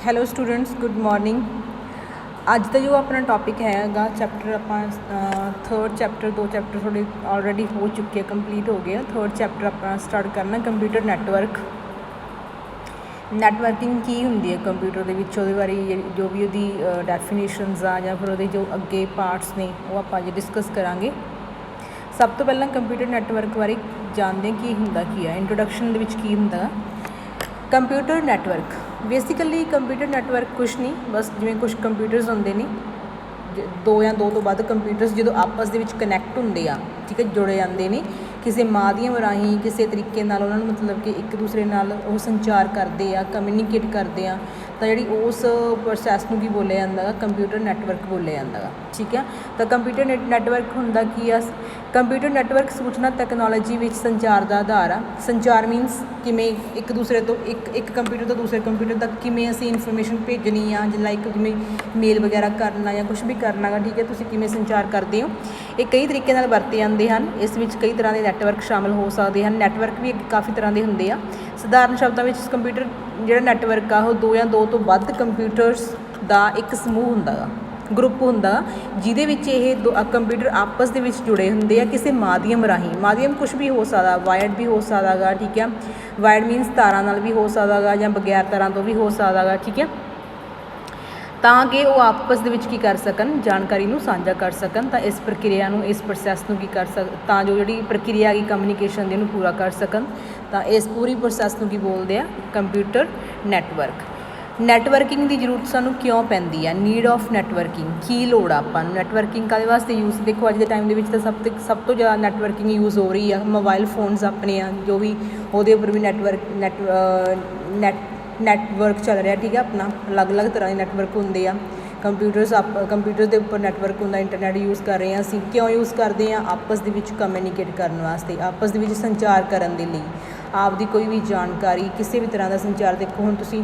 Hello students, good morning. ਅੱਜ ਦਾ ਜੋ ਆਪਣਾ ਟੌਪਿਕ ਹੈਗਾ ਚੈਪਟਰ ਆਪਾਂ ਥਰਡ ਚੈਪਟਰ 2 ਚੈਪਟਰ ਤੁਹਾਡੇ ਆਲਰੇਡੀ ਹੋ ਚੁੱਕੇ, ਕੰਪਲੀਟ ਹੋ ਗਏ। ਥਰਡ ਚੈਪਟਰ ਆਪਾਂ ਸਟਾਰਟ ਕਰਨਾ ਕੰਪਿਊਟਰ ਨੈਟਵਰਕ। ਨੈਟਵਰਕਿੰਗ ਕੀ ਹੁੰਦੀ ਹੈ ਕੰਪਿਊਟਰ ਦੇ ਵਿੱਚ, ਉਹਦੇ ਬਾਰੇ ਜੋ ਵੀ ਉਹਦੀ ਡੈਫੀਨੇਸ਼ਨਸ ਆ ਜਾਂ ਫਿਰ ਉਹਦੇ ਜੋ ਅੱਗੇ ਪਾਰਟਸ ਨੇ ਉਹ ਆਪਾਂ ਅੱਜ ਡਿਸਕਸ ਕਰਾਂਗੇ। ਸਭ ਤੋਂ ਪਹਿਲਾਂ ਕੰਪਿਊਟਰ ਨੈਟਵਰਕ ਬਾਰੇ ਜਾਣਦੇ ਕੀ ਹੁੰਦਾ ਕੀ ਆ। ਇੰਟਰੋਡਕਸ਼ਨ ਦੇ ਵਿੱਚ ਕੀ ਹੁੰਦਾ computer network. Basically computer network ਕੁਛ ਨਹੀਂ, ਬਸ ਜਿਵੇਂ ਕੁਛ ਕੰਪਿਊਟਰਸ ਹੁੰਦੇ ਨੇ ਦੋ ਜਾਂ ਦੋ ਤੋਂ ਵੱਧ ਕੰਪਿਊਟਰਸ ਜਦੋਂ ਆਪਸ ਦੇ ਵਿੱਚ ਕਨੈਕਟ ਹੁੰਦੇ ਆ, ਠੀਕ ਹੈ, ਜੁੜੇ ਜਾਂਦੇ ਨੇ ਕਿਸੇ ਮਾਧਿਅਮ ਰਾਹੀਂ, ਕਿਸੇ ਤਰੀਕੇ ਨਾਲ ਉਹਨਾਂ ਨੂੰ ਮਤਲਬ ਕਿ ਇੱਕ ਦੂਸਰੇ ਨਾਲ ਉਹ ਸੰਚਾਰ ਕਰਦੇ ਆ, ਕਮਿਊਨੀਕੇਟ ਕਰਦੇ ਆ, ਤਾਂ ਜਿਹੜੀ ਉਸ ਪ੍ਰੋਸੈਸ ਨੂੰ ਕੀ ਬੋਲਿਆ ਜਾਂਦਾ ਗਾ, ਕੰਪਿਊਟਰ ਨੈਟਵਰਕ ਬੋਲਿਆ ਜਾਂਦਾ ਗਾ, ਠੀਕ ਹੈ। ਤਾਂ ਕੰਪਿਊਟਰ ਨੈਟਵਰਕ ਹੁੰਦਾ ਕੀ ਆ? ਕੰਪਿਊਟਰ ਨੈਟਵਰਕ ਸੂਚਨਾ ਤਕਨੋਲੋਜੀ ਵਿੱਚ ਸੰਚਾਰ ਦਾ ਆਧਾਰ ਆ। ਸੰਚਾਰ ਮੀਨਸ ਕਿਵੇਂ ਇੱਕ ਦੂਸਰੇ ਤੋਂ ਇੱਕ ਕੰਪਿਊਟਰ ਤੋਂ ਦੂਸਰੇ ਕੰਪਿਊਟਰ ਤੱਕ ਕਿਵੇਂ ਅਸੀਂ ਇਨਫੋਰਮੇਸ਼ਨ ਭੇਜਣੀ ਆ, ਲਾਈਕ ਜਿਵੇਂ ਮੇਲ ਵਗੈਰਾ ਕਰਨਾ ਜਾਂ ਕੁਛ ਵੀ ਕਰਨਾ ਗਾ, ਠੀਕ ਹੈ, ਤੁਸੀਂ ਕਿਵੇਂ ਸੰਚਾਰ ਕਰਦੇ ਹੋ। ਇਹ ਕਈ ਤਰੀਕੇ ਨਾਲ ਵਰਤੇ ਜਾਂਦੇ ਹਨ। ਇਸ ਵਿੱਚ ਕਈ ਤਰ੍ਹਾਂ ਦੇ ਨੈਟਵਰਕ ਸ਼ਾਮਿਲ ਹੋ ਸਕਦੇ ਹਨ। ਨੈਟਵਰਕ ਵੀ ਕਾਫੀ ਤਰ੍ਹਾਂ ਦੇ ਹੁੰਦੇ ਆ। ਸਧਾਰਨ ਸ਼ਬਦਾਂ ਵਿੱਚ ਕੰਪਿਊਟਰ ਜਿਹੜਾ ਨੈਟਵਰਕ ਆ ਉਹ ਦੋ ਜਾਂ ਦੋ ਤੋਂ ਵੱਧ ਕੰਪਿਊਟਰਸ ਦਾ ਇੱਕ ਸਮੂਹ ਹੁੰਦਾ ਗਾ, ਗਰੁੱਪ ਹੁੰਦਾ, ਜਿਹਦੇ ਵਿੱਚ ਇਹ ਕੰਪਿਊਟਰ ਆਪਸ ਦੇ ਵਿੱਚ ਜੁੜੇ ਹੁੰਦੇ ਆ ਕਿਸੇ ਮਾਧਿਅਮ ਰਾਹੀਂ। ਮਾਧਿਅਮ ਕੁਛ ਵੀ ਹੋ ਸਕਦਾ, ਵਾਇਰਡ ਵੀ ਹੋ ਸਕਦਾ ਗਾ, ਠੀਕ ਹੈ। ਵਾਇਰਡ ਮੀਨਸ ਤਾਰਾਂ ਨਾਲ ਵੀ ਹੋ ਸਕਦਾ ਗਾ ਜਾਂ ਬਗੈਰ ਤਾਰਾਂ ਤੋਂ ਵੀ ਹੋ ਸਕਦਾ ਗਾ, ਠੀਕ ਹੈ, ਤਾਂ ਕਿ ਉਹ ਆਪਸ ਦੇ ਵਿੱਚ ਕੀ ਕਰ ਸਕਣ, ਜਾਣਕਾਰੀ ਨੂੰ ਸਾਂਝਾ ਕਰ ਸਕਣ। ਤਾਂ ਇਸ ਪ੍ਰਕਿਰਿਆ ਨੂੰ, ਇਸ ਪ੍ਰੋਸੈਸ ਨੂੰ ਕੀ ਕਰ ਤਾਂ ਜੋ ਜਿਹੜੀ ਪ੍ਰਕਿਰਿਆ ਹੈਗੀ ਕਮਿਊਨੀਕੇਸ਼ਨ ਦੀ, ਉਹਨੂੰ ਪੂਰਾ ਕਰ ਸਕਣ। ਤਾਂ ਇਸ ਪੂਰੀ ਪ੍ਰੋਸੈਸ ਨੂੰ ਕੀ ਬੋਲਦੇ ਆ, ਕੰਪਿਊਟਰ ਨੈਟਵਰਕ। ਨੈਟਵਰਕਿੰਗ ਦੀ ਜ਼ਰੂਰਤ ਸਾਨੂੰ ਕਿਉਂ ਪੈਂਦੀ ਆ? ਨੀਡ ਆਫ ਨੈਟਵਰਕਿੰਗ, ਕੀ ਲੋੜ ਆ ਆਪਾਂ ਨੂੰ ਨੈਟਵਰਕਿੰਗ ਕਾਹਦੇ ਵਾਸਤੇ ਯੂਜ਼? ਦੇਖੋ ਅੱਜ ਦੇ ਟਾਈਮ ਦੇ ਵਿੱਚ ਤਾਂ ਸਭ ਤੋਂ ਜ਼ਿਆਦਾ ਨੈਟਵਰਕਿੰਗ ਯੂਜ਼ ਹੋ ਰਹੀ ਆ। ਮੋਬਾਈਲ ਫੋਨਸ ਆਪਣੇ ਆ ਜੋ ਵੀ, ਉਹਦੇ ਉੱਪਰ ਵੀ ਨੈਟਵਰਕ ਚੱਲ ਰਿਹਾ, ਠੀਕ ਹੈ। ਆਪਣਾ ਅਲੱਗ-ਅਲੱਗ ਤਰ੍ਹਾਂ ਦੇ ਨੈਟਵਰਕ ਹੁੰਦੇ ਆ। ਕੰਪਿਊਟਰ ਦੇ ਉੱਪਰ ਨੈਟਵਰਕ ਹੁੰਦਾ, ਇੰਟਰਨੈਟ ਯੂਜ਼ ਕਰ ਰਹੇ ਹਾਂ ਅਸੀਂ। ਕਿਉਂ ਯੂਜ਼ ਕਰਦੇ ਹਾਂ? ਆਪਸ ਦੇ ਵਿੱਚ ਕਮਿਊਨੀਕੇਟ ਕਰਨ ਵਾਸਤੇ, ਆਪਸ ਦੇ ਵਿੱਚ ਸੰਚਾਰ ਕਰਨ ਦੇ ਲਈ। ਆਪਦੀ ਕੋਈ ਵੀ ਜਾਣਕਾਰੀ, ਕਿਸੇ ਵੀ ਤਰ੍ਹਾਂ ਦਾ ਸੰਚਾਰ। ਦੇਖੋ ਹੁਣ ਤੁਸੀਂ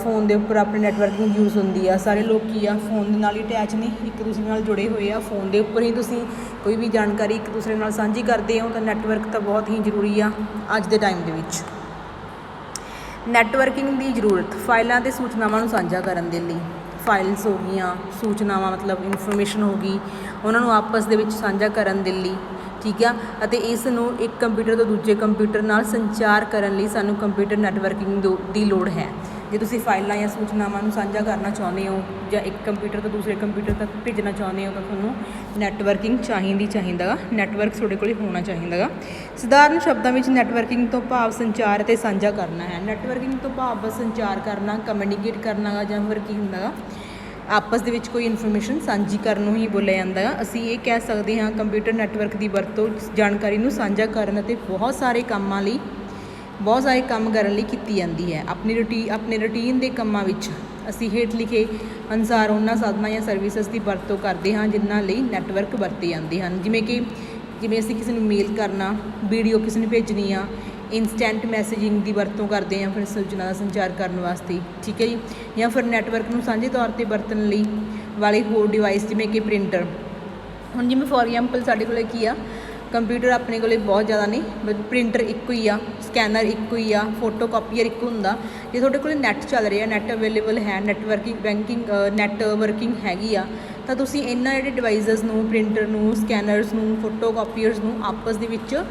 ਫੋਨ ਦੇ ਉੱਪਰ ਆਪਣੇ ਨੈਟਵਰਕਿੰਗ ਯੂਜ਼ ਹੁੰਦੀ ਆ। ਸਾਰੇ ਲੋਕ ਕੀ ਆ, ਫੋਨ ਦੇ ਨਾਲ ਹੀ ਅਟੈਚ ਨੇ, ਇੱਕ ਦੂਸਰੇ ਨਾਲ ਜੁੜੇ ਹੋਏ ਆ। ਫੋਨ ਦੇ ਉੱਪਰ ਹੀ ਤੁਸੀਂ ਕੋਈ ਵੀ ਜਾਣਕਾਰੀ ਇੱਕ ਦੂਸਰੇ ਨਾਲ ਸਾਂਝੀ ਕਰਦੇ ਹੋ। ਤਾਂ ਨੈਟਵਰਕ ਤਾਂ ਬਹੁਤ ਹੀ ਜ਼ਰੂਰੀ ਆ ਅੱਜ ਦੇ ਟਾਈਮ ਦੇ ਵਿੱਚ। ਨੈਟਵਰਕਿੰਗ ਦੀ ਜ਼ਰੂਰਤ ਫਾਈਲਾਂ ਅਤੇ ਸੂਚਨਾਵਾਂ ਨੂੰ ਸਾਂਝਾ ਕਰਨ ਦੇ ਲਈ। ਫਾਈਲਸ ਹੋ ਗਈਆਂ, ਸੂਚਨਾਵਾਂ ਮਤਲਬ ਇਨਫੋਰਮੇਸ਼ਨ ਹੋ ਗਈ, ਉਹਨਾਂ ਨੂੰ ਆਪਸ ਦੇ ਵਿੱਚ ਸਾਂਝਾ ਕਰਨ ਦੇ ਲਈ, ਠੀਕ ਆ। ਅਤੇ ਇਸ ਨੂੰ ਇੱਕ ਕੰਪਿਊਟਰ ਤੋਂ ਦੂਜੇ ਕੰਪਿਊਟਰ ਨਾਲ ਸੰਚਾਰ ਕਰਨ ਲਈ ਸਾਨੂੰ ਕੰਪਿਊਟਰ ਨੈਟਵਰਕਿੰਗ ਦੀ ਲੋੜ ਹੈ। ਜੇ ਤੁਸੀਂ ਫਾਈਲਾਂ ਜਾਂ ਸੂਚਨਾਵਾਂ ਨੂੰ ਸਾਂਝਾ ਕਰਨਾ ਚਾਹੁੰਦੇ ਹੋ ਜਾਂ ਇੱਕ ਕੰਪਿਊਟਰ ਤੋਂ ਦੂਸਰੇ ਕੰਪਿਊਟਰ ਤੱਕ ਭੇਜਣਾ ਚਾਹੁੰਦੇ ਹੋ ਤਾਂ ਤੁਹਾਨੂੰ ਨੈਟਵਰਕਿੰਗ ਚਾਹੀਦਾ ਗਾ, ਨੈਟਵਰਕ ਤੁਹਾਡੇ ਕੋਲ ਹੋਣਾ ਚਾਹੀਦਾ ਗਾ। ਸਧਾਰਨ ਸ਼ਬਦਾਂ ਵਿੱਚ ਨੈਟਵਰਕਿੰਗ ਤੋਂ ਭਾਵ ਸੰਚਾਰ ਅਤੇ ਸਾਂਝਾ ਕਰਨਾ ਹੈ। ਨੈਟਵਰਕਿੰਗ ਤੋਂ ਭਾਵ ਸੰਚਾਰ ਕਰਨਾ, ਕਮਿਊਨੀਕੇਟ ਕਰਨਾ ਗਾ, ਜਾਂ ਫਿਰ ਕੀ ਹੁੰਦਾ ਗਾ, ਆਪਸ ਦੇ ਵਿੱਚ ਕੋਈ ਇਨਫੋਰਮੇਸ਼ਨ ਸਾਂਝੀ ਕਰਨ ਨੂੰ ਹੀ ਬੋਲਿਆ ਜਾਂਦਾ ਹੈ। ਅਸੀਂ ਇਹ ਕਹਿ ਸਕਦੇ ਹਾਂ ਕੰਪਿਊਟਰ ਨੈਟਵਰਕ ਦੀ ਵਰਤੋਂ ਜਾਣਕਾਰੀ ਨੂੰ ਸਾਂਝਾ ਕਰਨ ਅਤੇ ਬਹੁਤ ਸਾਰੇ ਕੰਮ ਕਰਨ ਲਈ ਕੀਤੀ ਜਾਂਦੀ ਹੈ। ਆਪਣੇ ਰੂਟੀਨ ਦੇ ਕੰਮਾਂ ਵਿੱਚ ਅਸੀਂ ਹੇਠ ਲਿਖੇ ਅਨੁਸਾਰ ਉਹਨਾਂ ਸਾਧਨਾਂ ਜਾਂ ਸਰਵਿਸਿਜ਼ ਦੀ ਵਰਤੋਂ ਕਰਦੇ ਹਾਂ ਜਿਨ੍ਹਾਂ ਲਈ ਨੈਟਵਰਕ ਵਰਤੇ ਜਾਂਦੇ ਹਨ। ਜਿਵੇਂ ਅਸੀਂ ਕਿਸੇ ਨੂੰ ਮੇਲ ਕਰਨਾ, ਵੀਡੀਓ ਕਿਸੇ ਨੂੰ ਭੇਜਣੀ ਆ, ਇੰਸਟੈਂਟ ਮੈਸੇਜਿੰਗ ਦੀ ਵਰਤੋਂ ਕਰਦੇ ਹਾਂ ਫਿਰ ਸੂਚਨਾ ਦਾ ਸੰਚਾਰ ਕਰਨ ਵਾਸਤੇ, ਠੀਕ ਹੈ ਜੀ। ਜਾਂ ਫਿਰ ਨੈਟਵਰਕ ਨੂੰ ਸਾਂਝੇ ਤੌਰ 'ਤੇ ਵਰਤਣ ਲਈ ਵਾਲੇ ਹੋਰ ਡਿਵਾਈਸ ਜਿਵੇਂ ਕਿ ਪ੍ਰਿੰਟਰ। ਹੁਣ ਜਿਵੇਂ ਫੋਰ ਐਗਜ਼ਾਮਪਲ ਸਾਡੇ ਕੋਲ ਕੀ ਆ, ਕੰਪਿਊਟਰ ਆਪਣੇ ਕੋਲ ਬਹੁਤ ਜ਼ਿਆਦਾ ਨਹੀਂ, ਬਟ ਪ੍ਰਿੰਟਰ ਇੱਕੋ ਹੀ ਆ, ਸਕੈਨਰ ਇੱਕੋ ਹੀ ਆ, ਫੋਟੋ ਕਾਪੀਅਰ ਇੱਕੋ ਹੁੰਦਾ। ਜੇ ਤੁਹਾਡੇ ਕੋਲ ਨੈੱਟ ਚੱਲ ਰਿਹਾ, ਨੈੱਟ ਅਵੇਲੇਬਲ ਹੈ, ਨੈਟਵਰਕਿੰਗ ਹੈਗੀ ਆ, ਤਾਂ ਤੁਸੀਂ ਇਹਨਾਂ ਜਿਹੜੇ ਡਿਵਾਈਸਿਸ ਨੂੰ, ਪ੍ਰਿੰਟਰ ਨੂੰ, ਸਕੈਨਰਸ ਨੂੰ, ਫੋਟੋ ਕਾਪੀਅਰਸ ਨੂੰ ਆਪਸ ਦੇ ਵਿੱਚ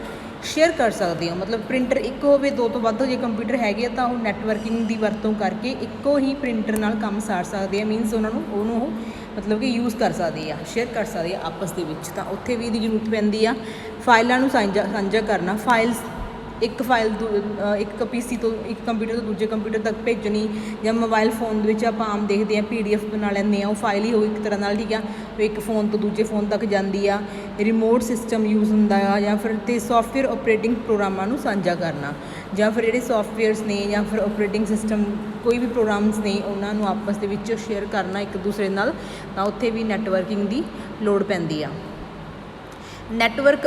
ਸ਼ੇਅਰ ਕਰ ਸਕਦੇ ਹੋ। ਮਤਲਬ ਪ੍ਰਿੰਟਰ ਇੱਕ ਹੋਵੇ, ਦੋ ਤੋਂ ਵੱਧ ਜੇ ਕੰਪਿਊਟਰ ਹੈਗੇ ਆ ਤਾਂ ਉਹ ਨੈਟਵਰਕਿੰਗ ਦੀ ਵਰਤੋਂ ਕਰਕੇ ਇੱਕੋ ਹੀ ਪ੍ਰਿੰਟਰ ਨਾਲ ਕੰਮ ਸਾਰ ਸਕਦੇ ਆ। ਮੀਨਸ ਉਹਨੂੰ ਉਹ ਮਤਲਬ ਕਿ ਯੂਜ਼ ਕਰ ਸਕਦੇ ਆ, ਸ਼ੇਅਰ ਕਰ ਸਕਦੇ ਆ ਆਪਸ ਦੇ ਵਿੱਚ। ਤਾਂ ਉੱਥੇ ਵੀ ਇਹਦੀ ਜ਼ਰੂਰਤ ਪੈਂਦੀ ਆ। ਫਾਈਲਾਂ ਨੂੰ ਸਾਂਝਾ ਕਰਨਾ, ਇੱਕ PC ਤੋਂ ਇੱਕ ਕੰਪਿਊਟਰ ਤੋਂ ਦੂਜੇ ਕੰਪਿਊਟਰ ਤੱਕ ਭੇਜਣੀ, ਜਾਂ ਮੋਬਾਈਲ ਫੋਨ ਦੇ ਵਿੱਚ ਆਪਾਂ ਆਮ ਦੇਖਦੇ ਹਾਂ PDF ਬਣਾ ਲੈਂਦੇ ਹਾਂ, ਉਹ ਫਾਈਲ ਹੀ ਹੋ ਇੱਕ ਤਰ੍ਹਾਂ ਨਾਲ, ਠੀਕ ਆ। ਇੱਕ ਫੋਨ ਤੋਂ ਦੂਜੇ ਫੋਨ ਤੱਕ ਜਾਂਦੀ ਆ। ਰਿਮੋਟ ਸਿਸਟਮ ਯੂਜ਼ ਹੁੰਦਾ ਆ, ਜਾਂ ਫਿਰ ਤੇ ਸੋਫਟਵੇਅਰ ਓਪਰੇਟਿੰਗ ਪ੍ਰੋਗਰਾਮਾਂ ਨੂੰ ਸਾਂਝਾ ਕਰਨਾ, ਜਾਂ ਫਿਰ ਜਿਹੜੇ ਸੋਫਟਵੇਅਰਸ ਨੇ ਜਾਂ ਫਿਰ ਓਪਰੇਟਿੰਗ ਸਿਸਟਮ ਕੋਈ ਵੀ ਪ੍ਰੋਗਰਾਮਸ ਨੇ ਉਹਨਾਂ ਨੂੰ ਆਪਸ ਦੇ ਵਿੱਚ ਸ਼ੇਅਰ ਕਰਨਾ ਇੱਕ ਦੂਸਰੇ ਨਾਲ। ਤਾਂ ਉੱਥੇ ਵੀ ਨੈਟਵਰਕਿੰਗ ਦੀ ਲੋੜ ਪੈਂਦੀ ਆ। ਨੈਟਵਰਕ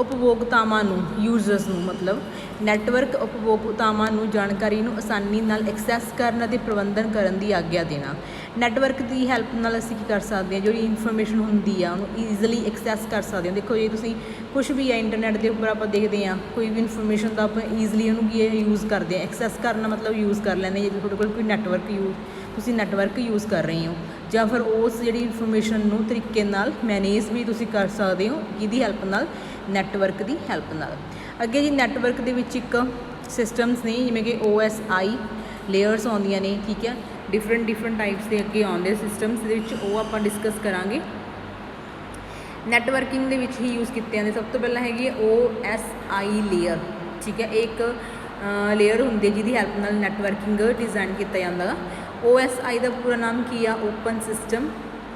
ਉਪਭੋਗਤਾਵਾਂ ਨੂੰ ਯੂਜ਼ਰਸ ਨੂੰ ਮਤਲਬ ਨੈਟਵਰਕ ਉਪਭੋਗਤਾਵਾਂ ਨੂੰ ਜਾਣਕਾਰੀ ਨੂੰ ਆਸਾਨੀ ਨਾਲ ਐਕਸੈਸ ਕਰਨ ਅਤੇ ਪ੍ਰਬੰਧਨ ਕਰਨ ਦੀ ਆਗਿਆ ਦੇਣਾ। ਨੈਟਵਰਕ ਦੀ ਹੈਲਪ ਨਾਲ ਅਸੀਂ ਕੀ ਕਰ ਸਕਦੇ ਹਾਂ, ਜਿਹੜੀ ਇਨਫੋਰਮੇਸ਼ਨ ਹੁੰਦੀ ਆ ਉਹਨੂੰ ਈਜ਼ੀਲੀ ਐਕਸੈਸ ਕਰ ਸਕਦੇ ਹਾਂ। ਦੇਖੋ ਜੇ ਤੁਸੀਂ ਕੁਛ ਵੀ ਹੈ ਇੰਟਰਨੈਟ ਦੇ ਉੱਪਰ ਆਪਾਂ ਦੇਖਦੇ ਹਾਂ ਕੋਈ ਵੀ ਇਨਫੋਰਮੇਸ਼ਨ ਤਾਂ ਆਪਾਂ ਈਜ਼ੀਲੀ ਉਹਨੂੰ ਕੀ ਯੂਜ਼ ਕਰਦੇ ਹਾਂ। ਐਕਸੈਸ ਕਰਨਾ ਮਤਲਬ ਯੂਜ਼ ਕਰ ਲੈਂਦੇ। ਜੇ ਤੁਹਾਡੇ ਕੋਲ ਕੋਈ ਤੁਸੀਂ ਨੈਟਵਰਕ ਯੂਜ਼ ਕਰ ਰਹੇ ਹੋ ਜਾਂ ਫਿਰ ਉਸ ਜਿਹੜੀ ਇਨਫੋਰਮੇਸ਼ਨ ਨੂੰ ਤਰੀਕੇ ਨਾਲ ਮੈਨੇਜ ਵੀ ਤੁਸੀਂ ਕਰ ਸਕਦੇ ਹੋ ਕਿਹਦੀ ਹੈਲਪ ਨਾਲ, ਨੈਟਵਰਕ ਦੀ ਹੈਲਪ ਨਾਲ। ਅੱਗੇ ਜੀ ਨੈਟਵਰਕ ਦੇ ਵਿੱਚ ਇੱਕ ਸਿਸਟਮਸ ਨੇ ਜਿਵੇਂ ਕਿ OSI ਲੇਅਰਸ ਆਉਂਦੀਆਂ ਨੇ, ਠੀਕ ਹੈ, ਡਿਫਰੈਂਟ ਟਾਈਪਸ ਦੇ ਅੱਗੇ ਆਉਂਦੇ ਸਿਸਟਮਸ ਦੇ ਵਿੱਚ, ਉਹ ਆਪਾਂ ਡਿਸਕਸ ਕਰਾਂਗੇ। ਨੈਟਵਰਕਿੰਗ ਦੇ ਵਿੱਚ ਹੀ ਯੂਜ਼ ਕੀਤੇ ਜਾਂਦੇ। ਸਭ ਤੋਂ ਪਹਿਲਾਂ ਹੈਗੀ ਹੈ OSI ਲੇਅਰ, ਠੀਕ ਹੈ। ਇਹ ਇੱਕ ਲੇਅਰ ਹੁੰਦੀ ਹੈ ਜਿਹਦੀ ਹੈਲਪ ਨਾਲ ਨੈਟਵਰਕਿੰਗ ਡਿਜ਼ਾਈਨ ਕੀਤਾ ਜਾਂਦਾ ਗਾ। OSI ਦਾ ਪੂਰਾ ਨਾਮ ਕੀ ਆ? Open system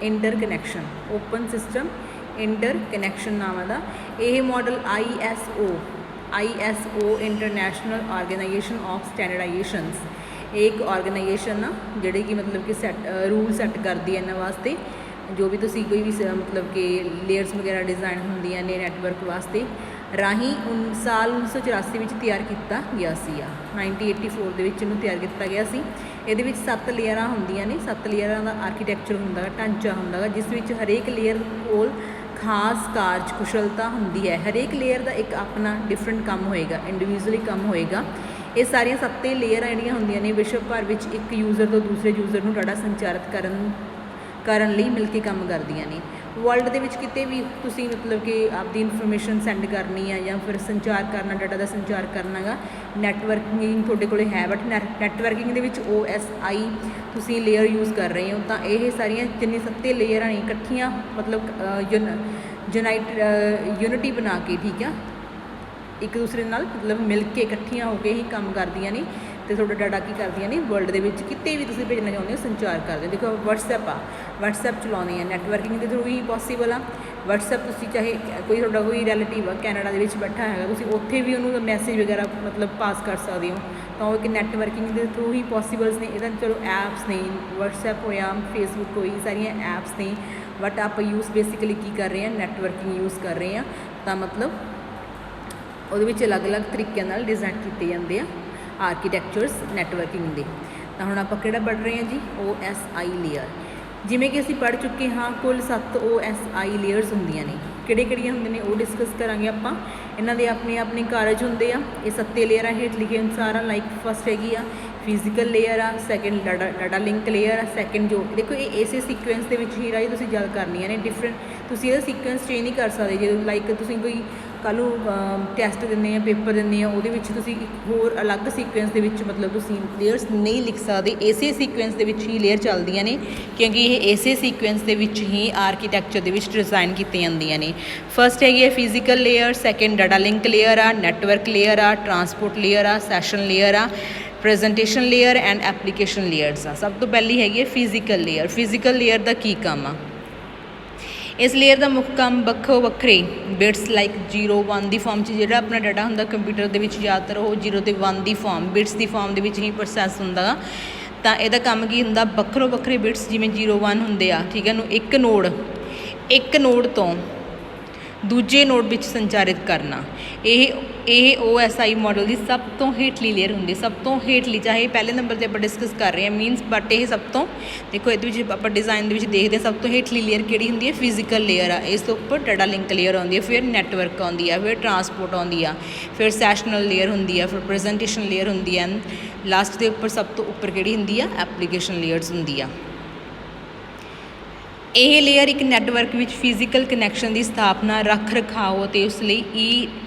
interconnection. Open system interconnection ਨਾਮ ਦਾ ਇਹ model ISO international organisation of standardisations, ਇਹ ਇੱਕ ਆਰਗੇਨਾਈਜੇਸ਼ਨ ਆ ਜਿਹੜੀ ਕਿ ਮਤਲਬ ਕਿ ਰੂਲ ਸੈੱਟ ਕਰਦੀ ਹੈ ਇਹਨਾਂ ਵਾਸਤੇ। ਜੋ ਵੀ ਤੁਸੀਂ ਕੋਈ ਵੀ ਮਤਲਬ ਕਿ ਲੇਅਰਸ ਵਗੈਰਾ ਡਿਜ਼ਾਈਨ ਹੁੰਦੀਆਂ ਨੇ ਨੈਟਵਰਕ ਵਾਸਤੇ, ਰਾਹੀਂ ਸਾਲ 1984 ਵਿੱਚ ਤਿਆਰ ਕੀਤਾ ਗਿਆ ਸੀ। 1984 ਦੇ ਵਿੱਚ ਇਹਨੂੰ ਤਿਆਰ ਕੀਤਾ ਗਿਆ ਸੀ। ਇਹਦੇ ਵਿੱਚ 7 ਲੇਅਰਾਂ ਹੁੰਦੀਆਂ ਨੇ। 7 ਲੇਅਰਾਂ ਦਾ ਆਰਕੀਟੈਕਚਰ ਹੁੰਦਾ ਗਾ, ਢਾਂਚਾ ਹੁੰਦਾ ਗਾ, ਜਿਸ ਵਿੱਚ ਹਰੇਕ ਲੇਅਰ ਕੋਲ ਖਾਸ ਕਾਰਜ ਕੁਸ਼ਲਤਾ ਹੁੰਦੀ ਹੈ। ਹਰੇਕ ਲੇਅਰ ਦਾ ਇੱਕ ਆਪਣਾ ਡਿਫਰੈਂਟ ਕੰਮ ਹੋਏਗਾ, ਇੰਡੀਵਿਜੂਅਲੀ ਕੰਮ ਹੋਏਗਾ। ਇਹ ਸਾਰੀਆਂ 7 ਲੇਅਰਾਂ ਜਿਹੜੀਆਂ ਹੁੰਦੀਆਂ ਨੇ ਵਿਸ਼ਵ ਭਰ ਵਿੱਚ ਇੱਕ ਯੂਜ਼ਰ ਤੋਂ ਦੂਸਰੇ ਯੂਜ਼ਰ ਨੂੰ ਡਾਟਾ ਸੰਚਾਰਿਤ ਕਰਨ ਲਈ ਮਿਲ ਕੇ ਕੰਮ ਕਰਦੀਆਂ ਨੇ। ਵਰਲਡ ਦੇ ਵਿੱਚ ਕਿਤੇ ਵੀ ਤੁਸੀਂ ਮਤਲਬ ਕਿ ਆਪਦੀ ਇਨਫੋਰਮੇਸ਼ਨ ਸੈਂਡ ਕਰਨੀ ਆ ਜਾਂ ਫਿਰ ਸੰਚਾਰ ਕਰਨਾ, ਡਾਟਾ ਦਾ ਸੰਚਾਰ ਕਰਨਾ ਗਾ, ਨੈਟਵਰਕਿੰਗ ਤੁਹਾਡੇ ਕੋਲ ਹੈ। ਬਟ ਨੈਟਵਰਕਿੰਗ ਦੇ ਵਿੱਚ OSI ਤੁਸੀਂ ਲੇਅਰ ਯੂਜ਼ ਕਰ ਰਹੇ ਹੋ ਤਾਂ ਇਹ ਸਾਰੀਆਂ ਜਿੰਨੀ 7 ਲੇਅਰਾਂ ਨੇ ਇਕੱਠੀਆਂ ਮਤਲਬ ਯੂਨਿਟੀ ਬਣਾ ਕੇ, ਠੀਕ ਆ, ਇੱਕ ਦੂਸਰੇ ਨਾਲ ਮਤਲਬ ਮਿਲ ਕੇ ਇਕੱਠੀਆਂ ਹੋ ਕੇ ਹੀ ਕੰਮ ਕਰਦੀਆਂ ਨੇ ਅਤੇ ਤੁਹਾਡਾ ਡਾਟਾ ਕੀ ਕਰਦੀਆਂ ਨੇ ਵਰਲਡ ਦੇ ਵਿੱਚ ਕਿਤੇ ਵੀ ਤੁਸੀਂ ਭੇਜਣਾ ਚਾਹੁੰਦੇ ਹੋ ਸੰਚਾਰ ਕਰਦੇ ਹੋ। ਦੇਖੋ WhatsApp ਚਲਾਉਂਦੇ ਆ, ਨੈਟਵਰਕਿੰਗ ਦੇ ਥਰੂ ਹੀ ਪੋਸੀਬਲ ਆ। WhatsApp ਤੁਸੀਂ ਚਾਹੇ ਤੁਹਾਡਾ ਕੋਈ ਰਿਲੇਟਿਵ ਆ ਕੈਨੇਡਾ ਦੇ ਵਿੱਚ ਬੈਠਾ ਹੈਗਾ, ਤੁਸੀਂ ਉੱਥੇ ਵੀ ਉਹਨੂੰ ਮੈਸੇਜ ਵਗੈਰਾ ਮਤਲਬ ਪਾਸ ਕਰ ਸਕਦੇ ਹੋ, ਤਾਂ ਉਹ ਇੱਕ ਨੈਟਵਰਕਿੰਗ ਦੇ ਥਰੂ ਹੀ ਪੋਸੀਬਲਸ ਨੇ। ਇਹਦਾ ਚਲੋ ਐਪਸ ਨੇ, WhatsApp ਹੋਇਆ, Facebook ਹੋਈ, ਸਾਰੀਆਂ ਐਪਸ ਨੇ। ਬਟ ਆਪਾਂ ਯੂਜ਼ ਬੇਸਿਕਲੀ ਕੀ ਕਰ ਰਹੇ ਹਾਂ, ਨੈਟਵਰਕਿੰਗ ਯੂਜ਼ ਕਰ ਰਹੇ ਹਾਂ। ਤਾਂ ਮਤਲਬ ਉਹਦੇ ਵਿੱਚ ਅਲੱਗ-ਅਲੱਗ ਤਰੀਕਿਆਂ ਨਾਲ ਡਿਜ਼ਾਈਨ ਕੀਤੇ ਜਾਂਦੇ ਆ ਆਰਕੀਟੈਕਚਰਸ ਨੈਟਵਰਕਿੰਗ ਦੇ। ਤਾਂ ਹੁਣ ਆਪਾਂ ਕਿਹੜਾ ਪੜ੍ਹ ਰਹੇ ਹਾਂ ਜੀ? OSI layer. ਜਿਵੇਂ ਕਿ ਅਸੀਂ ਪੜ੍ਹ ਚੁੱਕੇ ਹਾਂ ਕੁੱਲ 7 OSI ਲੇਅਰਸ ਹੁੰਦੀਆਂ ਨੇ। ਕਿਹੜੀਆਂ ਹੁੰਦੀਆਂ ਨੇ ਉਹ ਡਿਸਕਸ ਕਰਾਂਗੇ ਆਪਾਂ। ਇਹਨਾਂ ਦੇ ਆਪਣੇ ਕਾਰਜ ਹੁੰਦੇ ਆ। ਇਹ 7 ਲੇਅਰਾਂ ਹੇਠ ਲਿਖੇ ਅਨੁਸਾਰ ਆ। ਲਾਈਕ ਫਸਟ ਹੈਗੀ ਆ ਫਿਜ਼ੀਕਲ ਲੇਅਰ ਆ, ਸੈਕਿੰਡ ਡਾਟਾ ਲਿੰਕ ਲੇਅਰ ਆ, ਸੈਕਿੰਡ ਜੋ ਦੇਖੋ ਇਹ ਇਸੇ ਸੀਕੁਐਂਸ ਦੇ ਵਿੱਚ ਹੀ ਰਾਹੀਂ ਤੁਸੀਂ ਗੱਲ ਕਰਨੀਆਂ ਨੇ। ਡਿਫਰੈਂਟ ਤੁਸੀਂ ਇਹਦਾ ਸੀਕੁਐਂਸ ਚੇਂਜ ਨਹੀਂ ਕਰ ਸਕਦੇ। ਜੇ ਲਾਈਕ ਤੁਸੀਂ ਕੋਈ ਕੱਲ੍ਹ ਨੂੰ ਟੈਸਟ ਦਿੰਦੇ ਆ, ਪੇਪਰ ਦਿੰਦੇ ਆ, ਉਹਦੇ ਵਿੱਚ ਤੁਸੀਂ ਇੱਕ ਹੋਰ ਅਲੱਗ ਸੀਕੁਐਂਸ ਦੇ ਵਿੱਚ ਮਤਲਬ ਤੁਸੀਂ ਲੇਅਰਸ ਨਹੀਂ ਲਿਖ ਸਕਦੇ। ਇਸੇ ਸੀਕੁਐਂਸ ਦੇ ਵਿੱਚ ਹੀ ਲੇਅਰ ਚੱਲਦੀਆਂ ਨੇ ਕਿਉਂਕਿ ਇਹ ਇਸੇ ਸੀਕੁਐਂਸ ਦੇ ਵਿੱਚ ਹੀ ਆਰਕੀਟੈਕਚਰ ਦੇ ਵਿੱਚ ਡਿਜ਼ਾਈਨ ਕੀਤੀਆਂ ਜਾਂਦੀਆਂ ਨੇ। ਫਸਟ ਹੈਗੀ ਹੈ physical layer, second data link layer ਆ, ਨੈਟਵਰਕ ਲੇਅਰ ਆ, ਟਰਾਂਸਪੋਰਟ ਲੇਅਰ ਆ, ਸੈਸ਼ਨ ਲੇਅਰ ਆ, presentation layer and application layers ਆ। ਸਭ ਤੋਂ ਪਹਿਲੀ ਹੈਗੀ ਹੈ ਫਿਜ਼ੀਕਲ ਲੇਅਰ। ਫਿਜ਼ੀਕਲ ਲੇਅਰ ਦਾ ਕੀ ਕੰਮ ਆ? ਇਸ ਲੇਅਰ ਦਾ ਮੁੱਖ ਕੰਮ ਵੱਖੋ ਵੱਖਰੇ ਬਿਟਸ ਲਾਈਕ 0 1 ਦੀ ਫਾਰਮ 'ਚ ਜਿਹੜਾ ਆਪਣਾ ਡਾਟਾ ਹੁੰਦਾ ਕੰਪਿਊਟਰ ਦੇ ਵਿੱਚ ਜ਼ਿਆਦਾਤਰ ਉਹ 0 ਅਤੇ 1 ਦੀ ਫਾਰਮ ਬਿਟਸ ਦੀ ਫਾਰਮ ਦੇ ਵਿੱਚ ਹੀ ਪ੍ਰੋਸੈਸ ਹੁੰਦਾ ਗਾ। ਤਾਂ ਇਹਦਾ ਕੰਮ ਕੀ ਹੁੰਦਾ? ਵੱਖਰੋ ਵੱਖਰੇ ਬਿਟਸ ਜਿਵੇਂ 0 1 ਹੁੰਦੇ ਆ, ਠੀਕ ਹੈ, ਨੂੰ ਇੱਕ ਨੋਡ ਤੋਂ ਦੂਜੇ ਨੋਡ ਵਿੱਚ ਸੰਚਾਰਿਤ ਕਰਨਾ। ਇਹ OSI ਮਾਡਲ ਦੀ ਸਭ ਤੋਂ ਹੇਠਲੀ ਲੇਅਰ ਹੁੰਦੀ। ਸਭ ਤੋਂ ਹੇਠਲੀ, ਚਾਹੇ ਪਹਿਲੇ ਨੰਬਰ 'ਤੇ ਆਪਾਂ ਡਿਸਕਸ ਕਰ ਰਹੇ ਹਾਂ ਮੀਨਸ, ਬਟ ਇਹ ਸਭ ਤੋਂ ਦੇਖੋ ਇਹਦੇ ਵਿੱਚ ਆਪਾਂ ਡਿਜ਼ਾਈਨ ਦੇ ਵਿੱਚ ਦੇਖਦੇ ਹਾਂ ਸਭ ਤੋਂ ਹੇਠਲੀ ਲੇਅਰ ਕਿਹੜੀ ਹੁੰਦੀ ਹੈ? ਫਿਜ਼ੀਕਲ ਲੇਅਰ ਆ। ਇਸ ਤੋਂ ਉੱਪਰ ਡਾਟਾ ਲਿੰਕ ਲੇਅਰ ਆਉਂਦੀ ਹੈ, ਫਿਰ ਨੈਟਵਰਕ ਆਉਂਦੀ ਆ, ਫਿਰ ਟਰਾਂਸਪੋਰਟ ਆਉਂਦੀ ਆ, ਫਿਰ ਸੈਸ਼ਨਲ ਲੇਅਰ ਹੁੰਦੀ ਆ, ਫਿਰ ਪ੍ਰੈਜੈਂਟੇਸ਼ਨ ਲੇਅਰ ਹੁੰਦੀ ਹੈ। ਲਾਸਟ ਦੇ ਉੱਪਰ ਸਭ ਤੋਂ ਉੱਪਰ ਕਿਹੜੀ ਹੁੰਦੀ ਆ? ਐਪਲੀਕੇਸ਼ਨ ਲੇਅਰਸ ਹੁੰਦੀ ਆ। ਇਹ ਲੇਅਰ ਇੱਕ ਨੈਟਵਰਕ ਵਿੱਚ ਫਿਜ਼ੀਕਲ ਕਨੈਕਸ਼ਨ ਦੀ ਸਥਾਪਨਾ, ਰੱਖ ਰਖਾਓ ਅਤੇ ਉਸ ਲਈ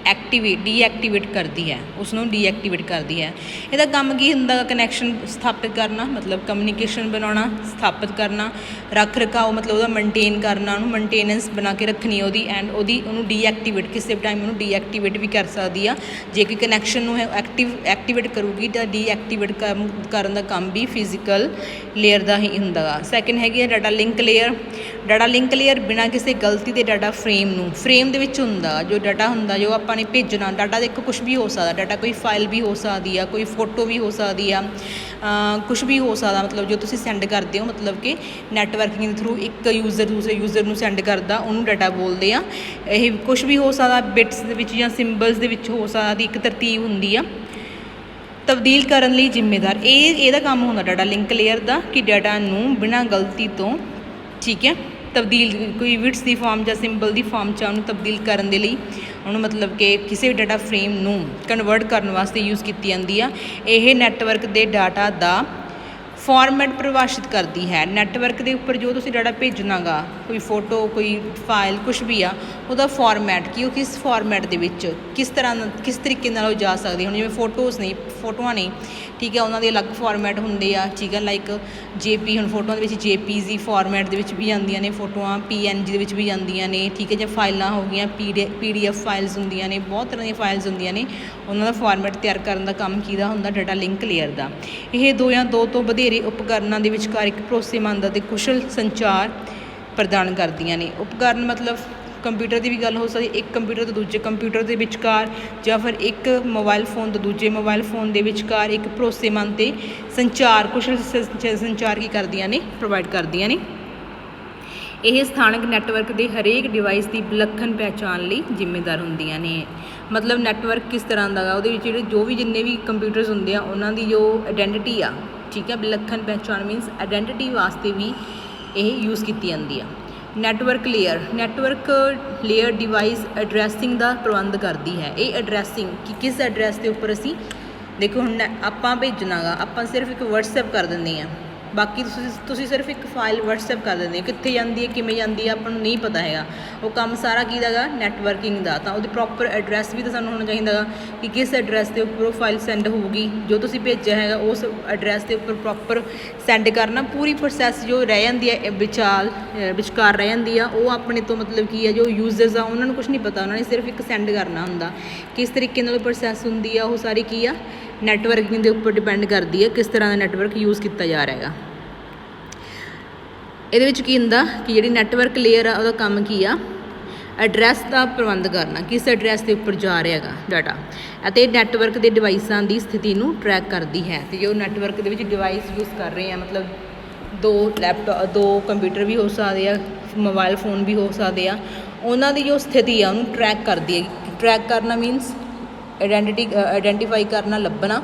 ਡੀਐਕਟੀਵੇਟ ਕਰਦੀ ਹੈ, ਉਸ ਨੂੰ ਡੀਐਕਟੀਵੇਟ ਕਰਦੀ ਹੈ। ਇਹਦਾ ਕੰਮ ਕੀ ਹੁੰਦਾ? ਕਨੈਕਸ਼ਨ ਸਥਾਪਿਤ ਕਰਨਾ ਮਤਲਬ ਕਮਿਊਨੀਕੇਸ਼ਨ ਬਣਾਉਣਾ, ਸਥਾਪਿਤ ਕਰਨਾ, ਰੱਖ ਰਖਾਓ ਮਤਲਬ ਉਹਦਾ ਮੇਨਟੇਨ ਕਰਨਾ, ਉਹਨੂੰ ਮੇਨਟੇਨੈਂਸ ਬਣਾ ਕੇ ਰੱਖਣੀ ਉਹਦੀ, ਐਂਡ ਉਹਨੂੰ ਡੀਐਕਟੀਵੇਟ ਕਿਸੇ ਵੀ ਟਾਈਮ ਉਹਨੂੰ ਡੀਐਕਟੀਵੇਟ ਵੀ ਕਰ ਸਕਦੀ ਆ। ਜੇ ਕੋਈ ਕਨੈਕਸ਼ਨ ਨੂੰ ਐਕਟੀਵੇਟ ਕਰੂਗੀ ਤਾਂ ਡੀਐਕਟੀਵੇਟ ਕਰਨ ਦਾ ਕੰਮ ਵੀ ਫਿਜ਼ੀਕਲ ਲੇਅਰ ਦਾ ਹੀ ਹੁੰਦਾ ਗਾ। ਸੈਕਿੰਡ ਹੈਗੀ ਹੈ data link layer. Data link layer ਬਿਨਾਂ ਕਿਸੇ ਗਲਤੀ ਦੇ ਡਾਟਾ ਫਰੇਮ ਦੇ ਵਿੱਚ ਹੁੰਦਾ, ਜੋ ਡਾਟਾ ਹੁੰਦਾ ਜੋ ਆਪਾਂ ਨੇ ਭੇਜਣਾ। ਡਾਟਾ ਦੇਖੋ ਕੁਛ ਵੀ ਹੋ ਸਕਦਾ, ਡਾਟਾ ਕੋਈ ਫਾਈਲ ਵੀ ਹੋ ਸਕਦੀ ਆ, ਕੋਈ ਫੋਟੋ ਵੀ ਹੋ ਸਕਦੀ ਆ, ਕੁਛ ਵੀ ਹੋ ਸਕਦਾ। ਮਤਲਬ ਜੋ ਤੁਸੀਂ ਸੈਂਡ ਕਰਦੇ ਹੋ, ਮਤਲਬ ਕਿ ਨੈਟਵਰਕਿੰਗ ਦੇ ਥਰੂ ਇੱਕ ਯੂਜ਼ਰ ਦੂਸਰੇ ਯੂਜ਼ਰ ਨੂੰ ਸੈਂਡ ਕਰਦਾ, ਉਹਨੂੰ ਡਾਟਾ ਬੋਲਦੇ ਆ। ਇਹ ਕੁਛ ਵੀ ਹੋ ਸਕਦਾ, ਬਿਟਸ ਦੇ ਵਿੱਚ ਜਾਂ ਸਿੰਬਲਸ ਦੇ ਵਿੱਚ ਹੋ ਸਕਦਾ। ਦੀ ਇੱਕ ਤਰਤੀਬ ਹੁੰਦੀ ਆ ਤਬਦੀਲ ਕਰਨ ਲਈ ਜ਼ਿੰਮੇਦਾਰ। ਇਹਦਾ ਕੰਮ ਹੁੰਦਾ ਡਾਟਾ ਲਿੰਕ ਲੇਅਰ ਦਾ, ਕਿ ਡਾਟਾ ਨੂੰ ਬਿਨਾਂ ਗਲਤੀ ਤੋਂ ਠੀਕ ਹੈ ਤਬਦੀਲ, ਕੋਈ ਬਿਟਸ ਦੀ ਫਾਰਮ ਜਾਂ ਸਿੰਬਲ ਦੀ ਫਾਰਮ 'ਚ ਉਹਨੂੰ ਤਬਦੀਲ ਕਰਨ ਦੇ ਲਈ ਉਹਨੂੰ ਮਤਲਬ ਕਿ ਕਿਸੇ ਵੀ ਡਾਟਾ ਫਰੇਮ ਨੂੰ ਕਨਵਰਟ ਕਰਨ ਵਾਸਤੇ ਯੂਜ਼ ਕੀਤੀ ਜਾਂਦੀ ਆ। ਇਹ ਨੈਟਵਰਕ ਦੇ ਡਾਟਾ ਦਾ ਫਾਰਮੈਟ ਪਰਿਭਾਸ਼ਿਤ ਕਰਦੀ ਹੈ। ਨੈਟਵਰਕ ਦੇ ਉੱਪਰ ਜੋ ਤੁਸੀਂ ਡਾਟਾ ਭੇਜਣਾ ਗਾ, ਕੋਈ ਫੋਟੋ, ਕੋਈ ਫਾਈਲ, ਕੁਛ ਵੀ ਆ, ਉਹਦਾ ਫਾਰਮੈਟ ਕਿ ਉਹ ਕਿਸ ਫਾਰਮੈਟ ਦੇ ਵਿੱਚ ਕਿਸ ਤਰੀਕੇ ਨਾਲ ਉਹ ਜਾ ਸਕਦੀ। ਹੁਣ ਜਿਵੇਂ ਫੋਟੋਆਂ ਨੇ ਠੀਕ ਹੈ, ਉਹਨਾਂ ਦੇ ਅਲੱਗ ਫਾਰਮੈਟ ਹੁੰਦੇ ਆ ਠੀਕ ਹੈ। ਲਾਈਕ JP, ਹੁਣ ਫੋਟੋਆਂ ਦੇ ਵਿੱਚ JPG ਫਾਰਮੈਟ ਦੇ ਵਿੱਚ ਵੀ ਜਾਂਦੀਆਂ ਨੇ ਫੋਟੋਆਂ, PNG ਦੇ ਵਿੱਚ ਵੀ ਜਾਂਦੀਆਂ ਨੇ ਠੀਕ ਹੈ। ਜਾਂ ਫਾਈਲਾਂ ਹੋ ਗਈਆਂ PDF ਫਾਈਲਸ ਹੁੰਦੀਆਂ ਨੇ, ਬਹੁਤ ਤਰ੍ਹਾਂ ਦੀਆਂ ਫਾਈਲਸ ਹੁੰਦੀਆਂ ਨੇ। ਉਹਨਾਂ ਦਾ ਫਾਰਮੈਟ ਤਿਆਰ ਕਰਨ ਦਾ ਕੰਮ ਕਿਹਦਾ ਹੁੰਦਾ? ਡਾਟਾ ਲਿੰਕ ਲੇਅਰ ਦਾ। ਇਹ ਦੋ ਜਾਂ ਦੋ ਤੋਂ ਵਧੇਰੇ ਉਪਕਰਨਾਂ ਦੇ ਵਿਚਕਾਰ ਇੱਕ ਭਰੋਸੇਮੰਦ ਅਤੇ ਕੁਸ਼ਲ ਸੰਚਾਰ ਪ੍ਰਦਾਨ ਕਰਦੀਆਂ ਨੇ। ਉਪਕਰਨ ਮਤਲਬ ਕੰਪਿਊਟਰ ਦੀ ਵੀ ਗੱਲ ਹੋ ਸਕਦੀ, ਇੱਕ ਕੰਪਿਊਟਰ ਤੋਂ ਦੂਜੇ ਕੰਪਿਊਟਰ ਦੇ ਵਿਚਕਾਰ, ਜਾਂ ਫਿਰ ਇੱਕ ਮੋਬਾਈਲ ਫੋਨ ਤੋਂ ਦੂਜੇ ਮੋਬਾਈਲ ਫੋਨ ਦੇ ਵਿਚਕਾਰ ਇੱਕ ਭਰੋਸੇਮੰਦ ਅਤੇ ਕੁਸ਼ਲ ਸੰਚਾਰ ਕੀ ਕਰਦੀਆਂ ਨੇ? ਪ੍ਰੋਵਾਈਡ ਕਰਦੀਆਂ ਨੇ। ਇਹ ਸਥਾਨਕ ਨੈਟਵਰਕ ਦੇ ਹਰੇਕ ਡਿਵਾਈਸ ਦੀ ਵਿਲੱਖਣ ਪਹਿਚਾਣ ਲਈ ਜ਼ਿੰਮੇਦਾਰ ਹੁੰਦੀਆਂ ਨੇ। ਮਤਲਬ ਨੈਟਵਰਕ ਕਿਸ ਤਰ੍ਹਾਂ ਦਾ ਗਾ, ਉਹਦੇ ਵਿੱਚ ਜਿੰਨੇ ਵੀ ਕੰਪਿਊਟਰਸ ਹੁੰਦੇ ਆ, ਉਹਨਾਂ ਦੀ ਜੋ ਆਇਡੈਂਟੀਟੀ ਆ ਠੀਕ ਹੈ, ਵਿਲੱਖਣ ਪਹਿਚਾਣ ਮੀਨਸ ਆਇਡੈਂਟੀਟੀ ਵਾਸਤੇ ਵੀ ਇਹ ਯੂਜ਼ ਕੀਤੀ ਜਾਂਦੀ ਆ। ਨੈਟਵਰਕ ਲੇਅਰ ਡਿਵਾਈਸ ਐਡਰੈਸਿੰਗ ਦਾ ਪ੍ਰਬੰਧ ਕਰਦੀ ਹੈ। ਇਹ ਐਡਰੈਸਿੰਗ ਕਿ ਕਿਸ ਐਡਰੈਸ ਦੇ ਉੱਪਰ ਅਸੀਂ ਦੇਖੋ, ਹੁਣ ਆਪਾਂ ਭੇਜਣਾ ਗਾ, ਆਪਾਂ ਸਿਰਫ ਇੱਕ WhatsApp ਕਰ ਦਿੰਦੇ ਹਾਂ। ਬਾਕੀ ਤੁਸੀਂ ਸਿਰਫ ਇੱਕ ਫਾਈਲ WhatsApp ਕਰ ਦਿੰਦੇ ਹੋ, ਕਿੱਥੇ ਜਾਂਦੀ ਹੈ, ਕਿਵੇਂ ਜਾਂਦੀ ਹੈ, ਆਪਾਂ ਨੂੰ ਨਹੀਂ ਪਤਾ ਹੈਗਾ। ਉਹ ਕੰਮ ਸਾਰਾ ਕਿਹਦਾ ਗਾ? ਨੈਟਵਰਕਿੰਗ ਦਾ। ਤਾਂ ਉਹਦੀ ਪ੍ਰੋਪਰ ਐਡਰੈਸ ਵੀ ਤਾਂ ਸਾਨੂੰ ਹੋਣਾ ਚਾਹੀਦਾ ਗਾ, ਕਿ ਕਿਸ ਐਡਰੈਸ ਦੇ ਉੱਪਰ ਉਹ ਫਾਈਲ ਸੈਂਡ ਹੋਊਗੀ। ਜੋ ਤੁਸੀਂ ਭੇਜਿਆ ਹੈਗਾ ਉਸ ਐਡਰੈਸ ਦੇ ਉੱਪਰ ਪ੍ਰੋਪਰ ਸੈਂਡ ਕਰਨਾ। ਪੂਰੀ ਪ੍ਰੋਸੈਸ ਜੋ ਰਹਿ ਜਾਂਦੀ ਹੈ ਵਿਚਕਾਰ ਰਹਿ ਜਾਂਦੀ ਆ, ਉਹ ਆਪਣੇ ਤੋਂ ਮਤਲਬ ਕੀ ਹੈ, ਜੋ ਯੂਜ਼ਰਸ ਆ ਉਹਨਾਂ ਨੂੰ ਕੁਛ ਨਹੀਂ ਪਤਾ, ਉਹਨਾਂ ਨੇ ਸਿਰਫ ਇੱਕ ਸੈਂਡ ਕਰਨਾ ਹੁੰਦਾ। ਕਿਸ ਤਰੀਕੇ ਨਾਲ ਪ੍ਰੋਸੈਸ ਹੁੰਦੀ ਆ, ਉਹ ਸਾਰੀ ਕੀ ਆ? ਨੈਟਵਰਕਿੰਗ ਦੇ ਉੱਪਰ ਡਿਪੈਂਡ ਕਰਦੀ ਹੈ, ਕਿਸ ਤਰ੍ਹਾਂ ਦਾ ਨੈਟਵਰਕ ਯੂਜ਼ ਕੀਤਾ ਜਾ ਰਿਹਾ ਹੈਗਾ। ਇਹਦੇ ਵਿੱਚ ਕੀ ਹੁੰਦਾ ਕਿ ਜਿਹੜੀ ਨੈਟਵਰਕ ਲੇਅਰ ਆ, ਉਹਦਾ ਕੰਮ ਕੀ ਆ? ਐਡਰੈਸ ਦਾ ਪ੍ਰਬੰਧ ਕਰਨਾ, ਕਿਸ ਐਡਰੈਸ ਦੇ ਉੱਪਰ ਜਾ ਰਿਹਾ ਹੈਗਾ ਡਾਟਾ, ਅਤੇ ਨੈਟਵਰਕ ਦੇ ਡਿਵਾਈਸਾਂ ਦੀ ਸਥਿਤੀ ਨੂੰ ਟਰੈਕ ਕਰਦੀ ਹੈ। ਅਤੇ ਜੋ ਨੈਟਵਰਕ ਦੇ ਵਿੱਚ ਡਿਵਾਈਸ ਯੂਜ਼ ਕਰ ਰਹੇ ਆ, ਮਤਲਬ ਦੋ ਕੰਪਿਊਟਰ ਵੀ ਹੋ ਸਕਦੇ ਆ, ਮੋਬਾਈਲ ਫੋਨ ਵੀ ਹੋ ਸਕਦੇ ਆ, ਉਹਨਾਂ ਦੀ ਜੋ ਸਥਿਤੀ ਆ ਉਹਨੂੰ ਟਰੈਕ ਕਰਦੀ ਹੈ। ਟਰੈਕ ਕਰਨਾ ਮੀਨਸ ਆਇਡੈਂਟੀਫਾਈ ਕਰਨਾ, ਲੱਭਣਾ।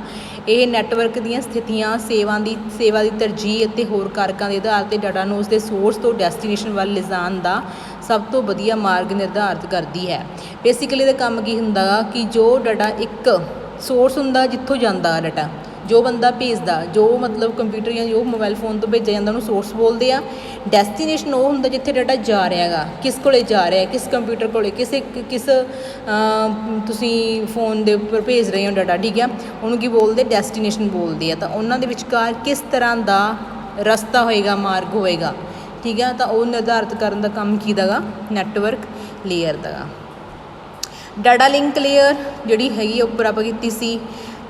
ਇਹ ਨੈਟਵਰਕ ਦੀਆਂ ਸਥਿਤੀਆਂ, ਸੇਵਾ ਦੀ ਤਰਜੀਹ ਅਤੇ ਹੋਰ ਕਾਰਕਾਂ ਦੇ ਆਧਾਰ 'ਤੇ ਡਾਟਾ ਨੂੰ ਉਸਦੇ ਸੋਰਸ ਤੋਂ ਡੈਸਟੀਨੇਸ਼ਨ ਵੱਲ ਲਿਜਾਣ ਦਾ ਸਭ ਤੋਂ ਵਧੀਆ ਮਾਰਗ ਨਿਰਧਾਰਿਤ ਕਰਦੀ ਹੈ। ਬੇਸਿਕਲੀ ਇਹਦਾ ਕੰਮ ਕੀ ਹੁੰਦਾ ਗਾ ਕਿ ਜੋ ਡਾਟਾ ਇੱਕ ਸੋਰਸ ਹੁੰਦਾ ਜਿੱਥੋਂ ਜਾਂਦਾ ਡਾਟਾ, ਜੋ ਬੰਦਾ ਭੇਜਦਾ, ਜੋ ਮਤਲਬ ਕੰਪਿਊਟਰ ਜਾਂ ਜੋ ਮੋਬਾਈਲ ਫੋਨ ਤੋਂ ਭੇਜਿਆ ਜਾਂਦਾ, ਉਹਨੂੰ ਸੋਰਸ ਬੋਲਦੇ ਆ। ਡੈਸਟੀਨੇਸ਼ਨ ਉਹ ਹੁੰਦਾ ਜਿੱਥੇ ਡਾਟਾ ਜਾ ਰਿਹਾ ਗਾ, ਕਿਸ ਕੋਲੇ ਜਾ ਰਿਹਾ, ਕਿਸ ਕੰਪਿਊਟਰ ਕੋਲੇ, ਕਿਸ ਤੁਸੀਂ ਫੋਨ ਦੇ ਉੱਪਰ ਭੇਜ ਰਹੇ ਹੋ ਡਾਟਾ ਠੀਕ ਆ, ਉਹਨੂੰ ਕੀ ਬੋਲਦੇ? ਡੈਸਟੀਨੇਸ਼ਨ ਬੋਲਦੇ ਆ। ਤਾਂ ਉਹਨਾਂ ਦੇ ਵਿਚਕਾਰ ਕਿਸ ਤਰ੍ਹਾਂ ਦਾ ਰਸਤਾ ਹੋਏਗਾ, ਮਾਰਗ ਹੋਏਗਾ ਠੀਕ ਆ, ਤਾਂ ਉਹ ਨਿਰਧਾਰਿਤ ਕਰਨ ਦਾ ਕੰਮ ਕਿਹਦਾ ਗਾ? ਨੈਟਵਰਕ ਲੇਅਰ ਦਾ ਗਾ। ਡਾਟਾ ਲਿੰਕ ਲੇਅਰ ਜਿਹੜੀ ਹੈਗੀ ਉੱਪਰ ਆਪਾਂ ਕੀਤੀ ਸੀ।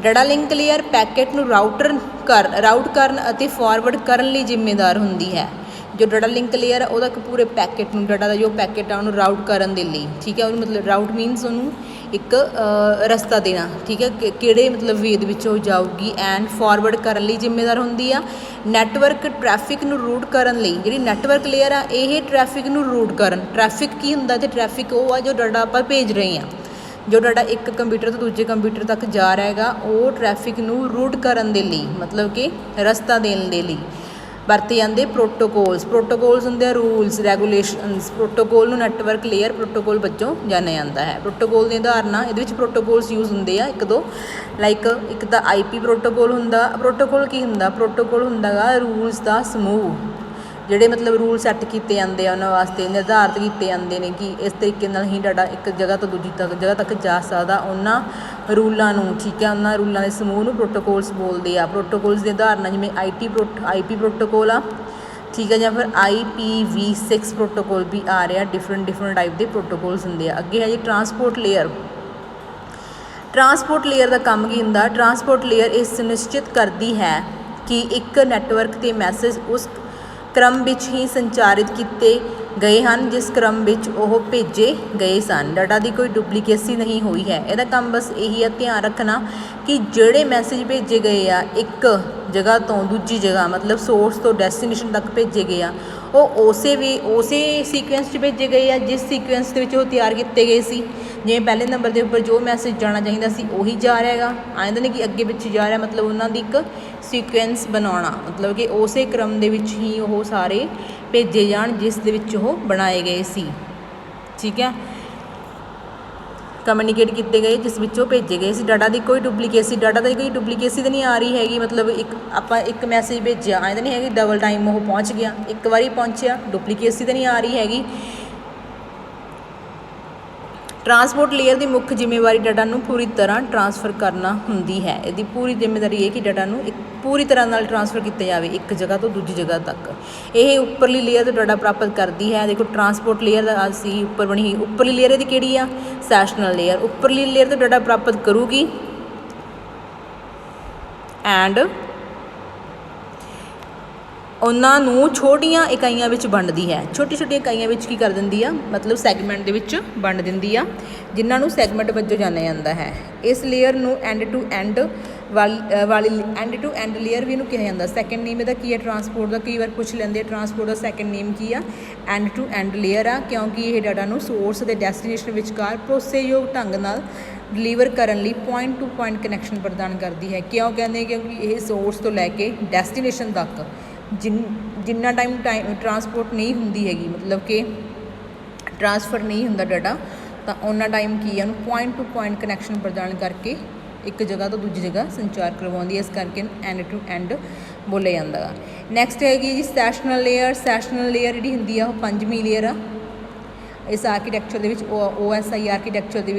ਡਾਟਾ ਲਿੰਕ ਲੇਅਰ ਪੈਕੇਟ ਨੂੰ ਰਾਊਟ ਕਰਨ ਅਤੇ ਫਾਰਵਰਡ ਕਰਨ ਲਈ ਜ਼ਿੰਮੇਦਾਰ ਹੁੰਦੀ ਹੈ। ਜੋ ਡਾਟਾ ਲਿੰਕ ਲੇਅਰ ਆ, ਉਹਦਾ ਇੱਕ ਪੂਰੇ ਪੈਕੇਟ ਨੂੰ, ਡਾਟਾ ਦਾ ਜੋ ਪੈਕੇਟ ਆ, ਉਹਨੂੰ ਰਾਊਟ ਕਰਨ ਦੇ ਲਈ ਠੀਕ ਹੈ। ਉਹਨੂੰ ਮਤਲਬ ਰਾਊਟ ਮੀਨਸ ਉਹਨੂੰ ਇੱਕ ਰਸਤਾ ਦੇਣਾ ਠੀਕ ਹੈ, ਕਿਹੜੇ ਮਤਲਬ ਵੇ ਦੇ ਵਿੱਚ ਉਹ ਜਾਊਗੀ। ਐਂਡ ਫਾਰਵਰਡ ਕਰਨ ਲਈ ਜ਼ਿੰਮੇਦਾਰ ਹੁੰਦੀ ਆ। ਨੈਟਵਰਕ ਟ੍ਰੈਫਿਕ ਨੂੰ ਰੂਟ ਕਰਨ ਲਈ, ਜਿਹੜੀ ਨੈਟਵਰਕ ਲੇਅਰ ਆ, ਇਹ ਟ੍ਰੈਫਿਕ ਨੂੰ ਰੂਟ ਕਰਨ। ਟ੍ਰੈਫਿਕ ਕੀ ਹੁੰਦਾ? ਅਤੇ ਟ੍ਰੈਫਿਕ ਉਹ ਆ ਜੋ ਡਾਟਾ ਆਪਾਂ ਭੇਜ ਰਹੇ ਹਾਂ। ਜੋ ਡਾਟਾ ਇੱਕ ਕੰਪਿਊਟਰ ਤੋਂ ਦੂਜੇ ਕੰਪਿਊਟਰ ਤੱਕ ਜਾ ਰਿਹਾ ਹੈਗਾ, ਉਹ ਟ੍ਰੈਫਿਕ ਨੂੰ ਰੂਟ ਕਰਨ ਦੇ ਲਈ, ਮਤਲਬ ਕਿ ਰਸਤਾ ਦੇਣ ਦੇ ਲਈ ਵਰਤੇ ਜਾਂਦੇ ਪ੍ਰੋਟੋਕੋਲਸ ਹੁੰਦੇ ਆ, ਰੂਲਸ ਰੈਗੂਲੇਸ਼ਨਸ। ਪ੍ਰੋਟੋਕੋਲ ਨੂੰ ਨੈਟਵਰਕ ਲੇਅਰ ਪ੍ਰੋਟੋਕੋਲ ਵਜੋਂ ਜਾਣਿਆ ਜਾਂਦਾ ਹੈ। ਪ੍ਰੋਟੋਕੋਲ ਦੀਆਂ ਉਦਾਹਰਨਾਂ, ਇਹਦੇ ਵਿੱਚ ਪ੍ਰੋਟੋਕੋਲਸ ਯੂਜ਼ ਹੁੰਦੇ ਆ ਇੱਕ ਇੱਕ ਤਾਂ IP ਪ੍ਰੋਟੋਕੋਲ ਹੁੰਦਾ। ਪ੍ਰੋਟੋਕੋਲ ਕੀ ਹੁੰਦਾ? ਪ੍ਰੋਟੋਕੋਲ ਹੁੰਦਾ ਗਾ ਰੂਲਸ ਦਾ ਸਮੂਹ, ਜਿਹੜੇ ਮਤਲਬ ਰੂਲ ਸੈੱਟ ਕੀਤੇ ਜਾਂਦੇ ਆ, ਉਹਨਾਂ ਵਾਸਤੇ ਨਿਰਧਾਰਿਤ ਕੀਤੇ ਜਾਂਦੇ ਨੇ ਕਿ ਇਸ ਤਰੀਕੇ ਨਾਲ ਹੀ ਡਾਟਾ ਇੱਕ ਜਗ੍ਹਾ ਤੋਂ ਦੂਜੀ ਜਗ੍ਹਾ ਤੱਕ ਜਾ ਸਕਦਾ। ਉਹਨਾਂ ਰੂਲਾਂ ਨੂੰ ਠੀਕ ਹੈ, ਉਹਨਾਂ ਰੂਲਾਂ ਦੇ ਸਮੂਹ ਨੂੰ ਪ੍ਰੋਟੋਕੋਲਸ ਬੋਲਦੇ ਆ। ਪ੍ਰੋਟੋਕੋਲਸ ਦੀ ਉਦਾਹਰਨਾਂ ਜਿਵੇਂ IP ਪ੍ਰੋਟੋਕੋਲ ਆ ਠੀਕ ਹੈ, ਜਾਂ ਫਿਰ IPv6 ਪ੍ਰੋਟੋਕੋਲ ਵੀ ਆ ਰਿਹਾ। ਡਿਫਰੈਂਟ ਟਾਈਪ ਦੇ ਪ੍ਰੋਟੋਕੋਲਸ ਹੁੰਦੇ ਆ। ਅੱਗੇ ਹੈ ਜੀ ਟਰਾਂਸਪੋਰਟ ਲੇਅਰ। ਟਰਾਂਸਪੋਰਟ ਲੇਅਰ ਦਾ ਕੰਮ ਕੀ ਹੁੰਦਾ? ਟਰਾਂਸਪੋਰਟ ਲੇਅਰ ਇਹ ਸੁਨਿਸ਼ਚਿਤ ਕਰਦੀ ਹੈ ਕਿ ਇੱਕ ਨੈਟਵਰਕ 'ਤੇ ਮੈਸੇਜ ਉਸ क्रम विच ही संचारित किए गए हैं जिस क्रम विच वो भेजे गए सन। डाटा की कोई डुप्लीकेसी नहीं हुई है। यदा काम बस यही है ध्यान रखना कि जोड़े मैसेज भेजे गए आ एक जगह तो दूजी जगह मतलब सोर्स तो डेस्टिनेशन तक भेजे गए आ वो उसे सीक्वेंस भेजे गए आ जिस सीक्वेंस के तैयार किए गए सी। जिवें पहले नंबर के उपर जो मैसेज जाना चाहिए सी उही जा रहा है, आए तो नहीं कि अगे पिछे जा रहा, मतलब उन्होंने एक सीक्वेंस बनाना मतलब कि उस क्रम के ही वो सारे भेजे जान जिस दे विच वो बनाए गए सी। ठीक है, कम्यूनीकेट किए गए जिस विचों भेजे गए सी। डाटा की कोई डुप्लीकेसी, डाटा की कोई डुप्लीकेसी तो नहीं आ रही हैगी, मतलब एक मैसेज भेजा आए तो नहीं है डबल टाइम वो पहुँच गया, एक बार पहुँचा, डुप्लीकेसी तो नहीं आ रही हैगी। ट्रांसपोर्ट लेयर की मुख्य जिम्मेवारी डाटा को पूरी तरह ट्रांसफर करना होंगी है। यदि पूरी जिम्मेदारी है कि डाटा को एक पूरी तरह नाल ट्रांसफर किया जाए एक जगह तो दूजी जगह तक। यह उपरली लेयर तो डाटा प्राप्त करती है। देखो ट्रांसपोर्ट लेयर असी उपर बनी हुई, उपरली लेयर यदि किहड़ी आ सैशनल लेयर, उपरली लेयर तो डाटा प्राप्त करूगी एंड उन्होंने छोटिया इकाइयों में वंडती है। छोटी छोटी इकाइयों में की कर देंदी आ मतलब सैगमेंट के वंड देंदी आ जिन्होंने सैगमेंट वजों जाना जाता है। इस लेयर को एंड टू एंड वाली एंड टू एंड लेयर भी इन्हू कहा जाता। सैकेंड नेम यदा की है ट्रांसपोर्ट का, कई बार पूछ लेंगे ट्रांसपोर्ट का सैकेंड नेम की आ एंड टू एंड लेयर आ, क्योंकि यह डाटा को सोर्स के डैसटीनेशन विचकार भरोसेयोग ढंग नाल डिलीवर करने लिए पॉइंट टू पॉइंट कनैक्शन प्रदान करती है। क्यों कहते, क्योंकि यह सोर्स तो लैके डैसटीनेशन तक जिन्ना टाइम ट्रांसपोर्ट नहीं होंगी हैगी, मतलब कि ट्रांसफर नहीं होंदा डाटा, तो उन्ना टाइम की है पॉइंट टू पॉइंट कनैक्शन प्रदान करके एक जगह तो दूजी जगह संचार करवाती है। इस करके एंड टू एंड बोलिया जाता है। नैक्सट हैगी जी सैशनल लेयर। सैशनल लेयर जी होंगी है वो पंजवीं लेयर आ इस आर्कीटैक्चर के OSI आर्कीटैक्चर के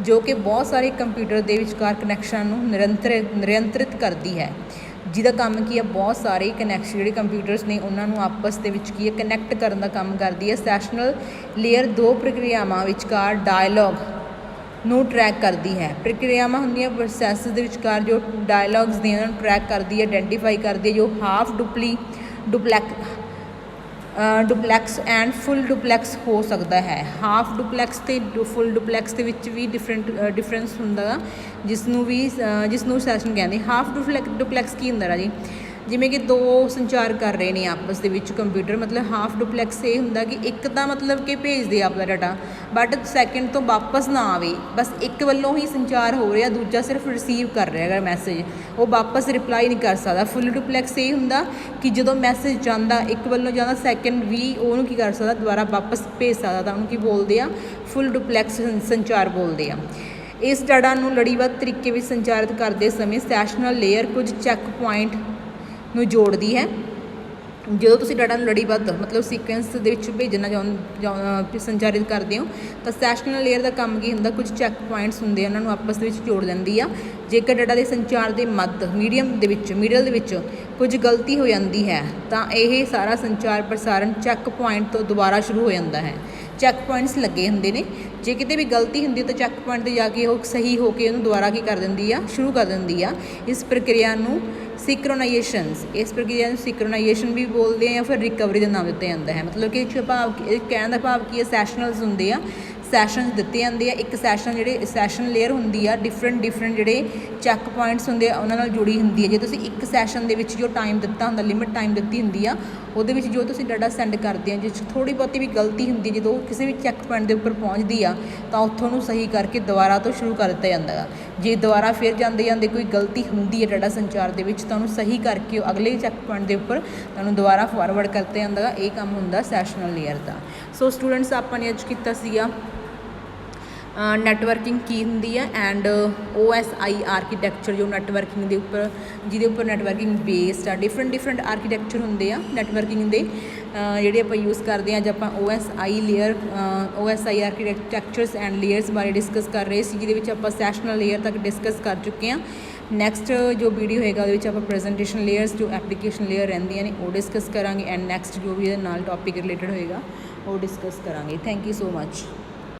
जो कि बहुत सारे कंप्यूटर के विचकार कनैक्शन नियंत्रित करती है, जिसका काम की है बहुत सारे कनैक्शन जोड़े कंप्यूटर्स ने उन्होंने आपस के की है कनैक्ट करने का काम करती है। सैशनल लेयर दो प्रक्रियावां विचकार डायलॉग नू ट्रैक करती है। प्रक्रियावां होंदियां प्रोसैस के विचकार जो डायलॉग्स ने उन्होंने ट्रैक करती है, आइडेंटिफाई करती है, जो हाफ डुपलैक्स एंड फुल डुपलैक्स हो सकता है। हाफ डुपलैक्स तो फुल डुपलैक्स के भी डिफरेंस होंदा जिसनों सैशन कहते हैं। हाफ डुपलैक्स की होंदा जी, जिमें कि दो संचार कर रहे हैं आपस के कंप्यूटर, मतलब हाफ डुपलैक्स ये होंदा कि एक तो मतलब कि भेज दे आपका डाटा बट सैकेंड तो वापस ना आवे, बस एक वालों ही संचार हो रहा, दूजा सिर्फ रिसीव कर रहा है मैसेज, वो वापस रिप्लाई नहीं कर सकता। फुल डुपलैक्स ये होंदा कि जो मैसेज जाता एक वालों जाता सैकेंड भी उन्होंने की कर सकता दोबारा वापस भेज सकता, तो उन्होंने की बोलते हैं फुल डुपलैक्स संचार बोलते हैं। इस डाटा को लड़ीबद्ध तरीके में संचारित करते समय सैशनल लेयर कुछ चैक पॉइंट ਨੂੰ जोड़ती है। जो तुम डाटा लड़ीबद्ध मतलब सीक्वेंस के भेजना संचारित करते हो तो सैशनल लेयर का काम की होंगे कुछ चैक पॉइंट्स होंगे उन्होंने आपस में जोड़ लेंदी आ। जेकर डाटा के संचार के मध्य मिडल कुछ गलती हो जाती है तो यह सारा संचार प्रसारण चैक पॉइंट तो दोबारा शुरू हो जाता है। चैक पॉइंट्स लगे होंगे ने, जे किते भी गलती होंगी तो चैक पॉइंट पर जाके वो सही होकर उन्होंने दोबारा की कर देंदी आ शुरू कर देंदी आ। इस प्रक्रिया सिंक्रोनाइजेशंस, इस प्रक्रिया सिंक्रोनाइजेशन भी बोलते हैं या फिर रिकवरी का नाम दिता जाता है। मतलब कि भाव कहने का भाव की है सैशनल्स होंगे आ, सैशन दिते जाते हैं। एक सैशन जो सैशन लेयर होंगी आ डिफरेंट जोड़े चैक पॉइंट्स होंगे उन्होंने जुड़ी होंगी है। जो तुम एक सैशन के जो टाइम दिता होंगे लिमिट टाइम दी होंगी आ वो जो तुम डाटा सेंड करते हैं जिस थोड़ी बहुती भी गलती होंगी जो किसी भी चैक पॉइंट के उपर पहुँचती आ तो उत्थों सही करके दोबारा तो शुरू कर दिता जाता है। जे दोबारा फिर जाते जाते कोई गलती होंगी है डाटा संचार के तो उन्होंने सही करके अगले चैक पॉइंट के उपर उन्होंने दोबारा फॉरवर्ड करते जाता है। ये काम होंगे सैशनल लेयर का। सो स्टूडेंट्स आपने अज किया नैटवर्किंग की होंगी है एंड OSI आर्कीटैक्चर जो नैटवर्किंग के उपर जिहदे उपर नैटवर्किंग बेस्ड आ डिफरेंट आर्कीटैक्चर होंगे आ नैटवर्किंग के जोड़े आप यूज़ करते हैं। जब आप OSI आर्कीटैक्चर्स एंड लेयर्स बारे डिस्कस कर रहे थे जिहदे विच आप सैशनल लेयर तक डिस्कस कर चुके हैं। नैक्सट जो वीडियो होगा वो आप प्रेजेंटेशन लेयर्स जो एप्लीकेशन लेयर रहिंदियां ने वो डिस्कस करांगे एंड नैक्सट जो भी नाल टॉपिक रिलेटेड होएगा वो डिस्कस करांगे। Thank you so much.